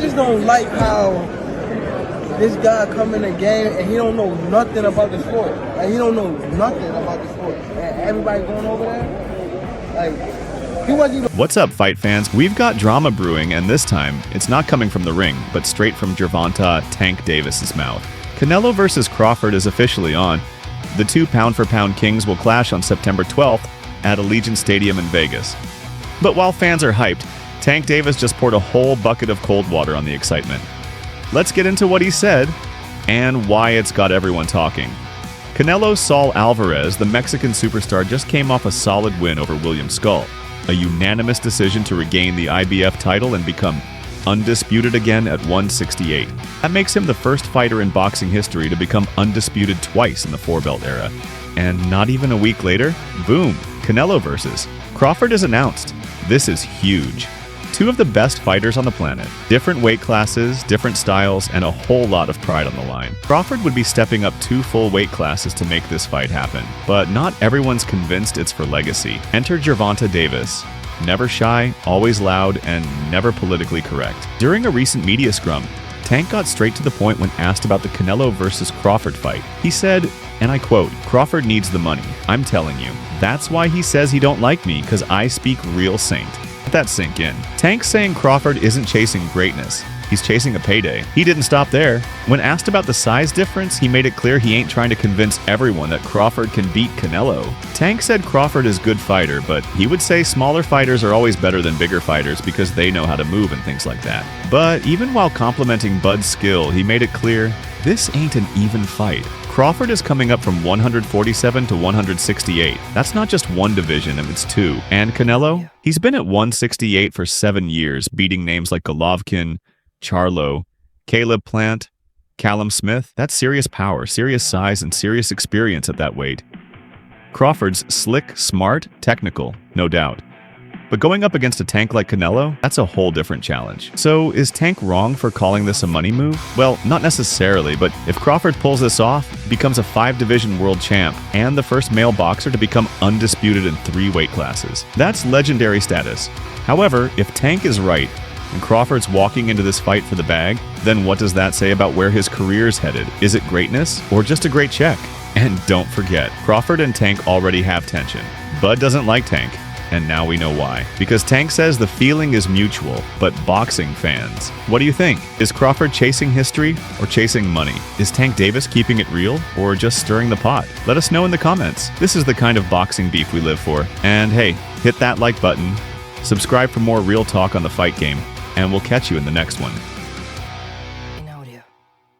just don't like how this guy come in the game and he don't know nothing about the sport. Like, he don't know nothing about the sport. And everybody going over there, like, he wasn't even... What's up, fight fans? We've got drama brewing, and this time, it's not coming from the ring, but straight from Gervonta Tank Davis's mouth. Canelo versus Crawford is officially on. The two pound-for-pound kings will clash on September 12th at Allegiant Stadium in Vegas. But while fans are hyped, Tank Davis just poured a whole bucket of cold water on the excitement. Let's get into what he said and why it's got everyone talking. Canelo Alvarez, the Mexican superstar, just came off a solid win over William Scull, a unanimous decision to regain the IBF title and become undisputed again at 168. That makes him the first fighter in boxing history to become undisputed twice in the four-belt era. And not even a week later, boom, Canelo versus Crawford is announced. This is huge. Two of the best fighters on the planet. Different weight classes, different styles, and a whole lot of pride on the line. Crawford would be stepping up 2 full weight classes to make this fight happen, but not everyone's convinced it's for legacy. Enter Gervonta Davis. Never shy, always loud, and never politically correct. During a recent media scrum, Tank got straight to the point when asked about the Canelo versus Crawford fight. He said, and I quote, "Crawford needs the money. I'm telling you. That's why he says he don't like me, because I speak real Saint." Let that sink in. Tank's saying Crawford isn't chasing greatness. He's chasing a payday. He didn't stop there. When asked about the size difference, he made it clear he ain't trying to convince everyone that Crawford can beat Canelo. Tank said Crawford is a good fighter, but he would say smaller fighters are always better than bigger fighters because they know how to move and things like that. But even while complimenting Bud's skill, he made it clear, this ain't an even fight. Crawford is coming up from 147 to 168. That's not just one division, it's 2. And Canelo? He's been at 168 for 7 years, beating names like Golovkin, Charlo, Caleb Plant, Callum Smith. That's serious power, serious size, and serious experience at that weight. Crawford's slick, smart, technical, no doubt. But going up against a tank like Canelo, that's a whole different challenge. So is Tank wrong for calling this a money move? Well, not necessarily, but if Crawford pulls this off, becomes a 5-division world champ and the first male boxer to become undisputed in 3 weight classes. That's legendary status. However, if Tank is right, and Crawford's walking into this fight for the bag, then what does that say about where his career's headed? Is it greatness or just a great check? And don't forget, Crawford and Tank already have tension. Bud doesn't like Tank, and now we know why. Because Tank says the feeling is mutual, but boxing fans. What do you think? Is Crawford chasing history or chasing money? Is Tank Davis keeping it real or just stirring the pot? Let us know in the comments. This is the kind of boxing beef we live for. And hey, hit that like button, subscribe for more real talk on the fight game, and we'll catch you in the next one.